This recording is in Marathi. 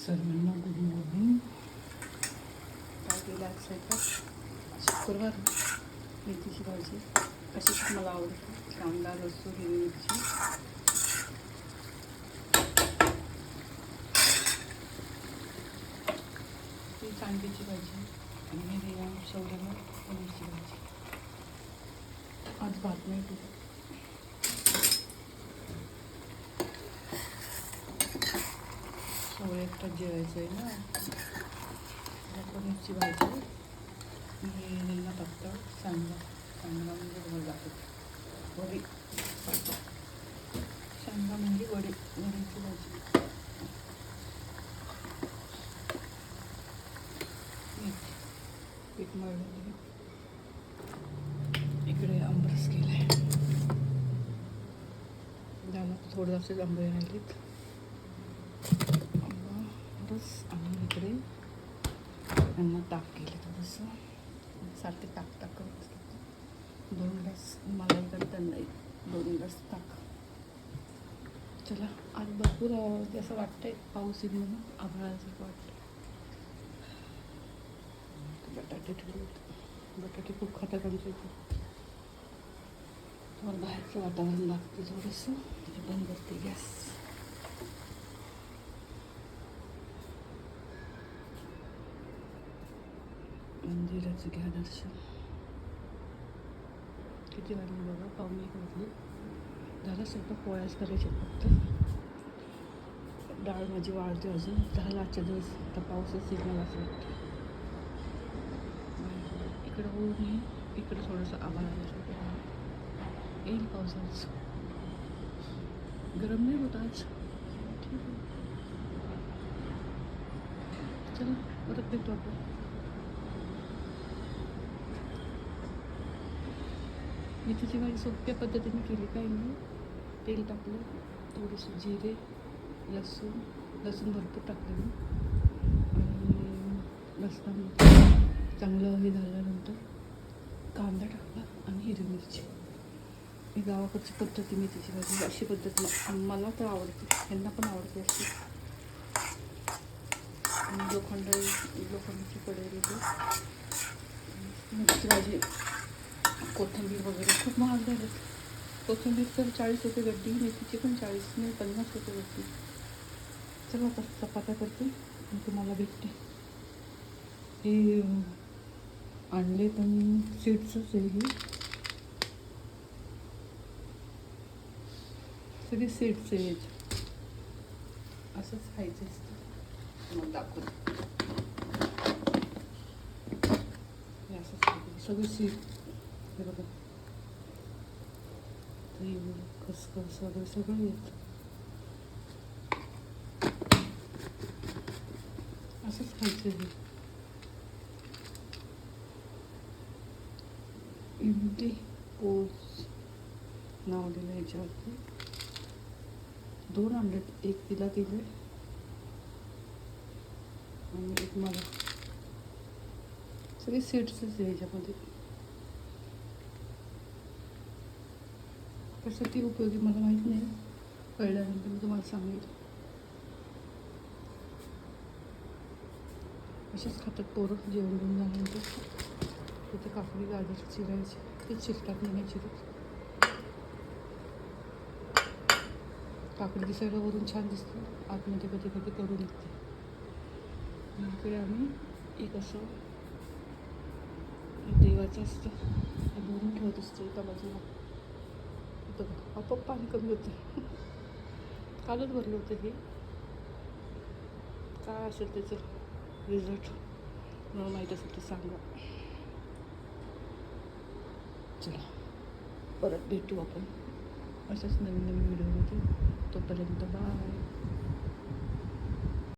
सर्वांना गुड मॉर्निंग. काय केलं आज स्वयंपाक? शुक्रवार, मेथीची भाजी अशीच मला आवडते. कांदा, लसूण, हिरवी मिरची, ती कांद्याची भाजी आणि हे शेवग्याला पनीरची भाजी. आज भात नाही केलं. शेवळे एकटाच जेवायचं आहे ना. पनीरची भाजी, हे निघणं फक्त सांगा सांगा म्हणजे वडे दाखवते. वडी, सांगा म्हणजे वडीची भाजी. पीठ मळलं. इकडे आंबरस केला आहे. झालं थोडं जास्त आंबे राहिलेत. आंबरस आणि इकडे यांना ताक केलं थोडंसं. सारखे ताक करत असतात. 2 ग्लास मला इकडे त्यांना 2 ग्लास ताक. चला, आज भरपूर असं वाटतंय पाऊस येईल म्हणून. आभाळासारखं वाटतं. बटाटे ठेवले. बटाटे खूप खातात आमच्या इथे. तुम्हाला बाहेरचं वातावरण लागतं थोडंसं. बंद करते गॅस. मंदिराचं घ्या दर्शन. किती वाजली बघा? 1:45 वाजली. झालं स्वयंपाक. पोळ्याच करायचे फक्त. डाळ माझी वाळते अजून. झालं आजच्या दिवस. आता पाऊसच येईल मला असं वाटतं. इकडं ऊन आहे, इकडं थोडंसं आभाळ आल्यासारखं येईल पावसाच. गरम नाही होत आज. ठीक आहे, चला परत भेटू आपण. मेथीची भाजी सोप्या पद्धतीने केली. काही नाही, तेल टाकलं, थोडेसे जिरे, लसूण भरपूर टाकलं मी. आणि लसणामध्ये चांगलं हे झाल्यानंतर कांदा टाकला आणि हिरवी मिरची. ही गावाकडची पद्धती मेथीची भाजी. अशी पद्धत मला तर आवडते, यांना पण आवडते अशी. आणि लोखंडाची कढई घेते. मेथीची भाजी, कोथिंबीर वगैरे खूप महाग झाले. कोथिंबीर तर 40 रुपये गड्डी, मेथीची पण 40 नाही 50 रुपये गड्डी. चला आता चपात्या करते आणि तुम्हाला भेटते. हे आणले पण सीड्सच आहे. ही सगळे सीड्स आहे. असंच खायचं असतं. मग दाखवते. हे असंच खायचं सगळे सीड. हे बघा, खसखस वगैरे सगळं येतं. असंच खायचं. हे इंडी पोज नाव दिलं याच्यावरती. 2 आणलेत, एक तिला दिले आणि एक मला. सगळे सीड्सच आहे याच्यामध्ये. कशासाठी उपयोगी मला माहीत नाही. कळल्यानंतर मी तुम्हाला सांगेल. असेच खातात पोरं जेवण घेऊन झाल्यानंतर. तिथे काकडी गाजर चिरायची, ते चिरतात नाही चिरत. काकडी दिसायला वरून छान दिसते, आतमध्ये कधी कधी करून निघते. इकडे आम्ही एक असं देवाचं असतं, भरून ठेवत असतो एका बाजूला. इथं आपोआप पाणी कमी होतं. कालच भरलं होतं हे. काय असेल त्याचं रिझल्ट मला माहीत असेल तर सांगा. चला परत भेटू आपण अशाच नवीन व्हिडिओमध्ये. तोपर्यंत बाय.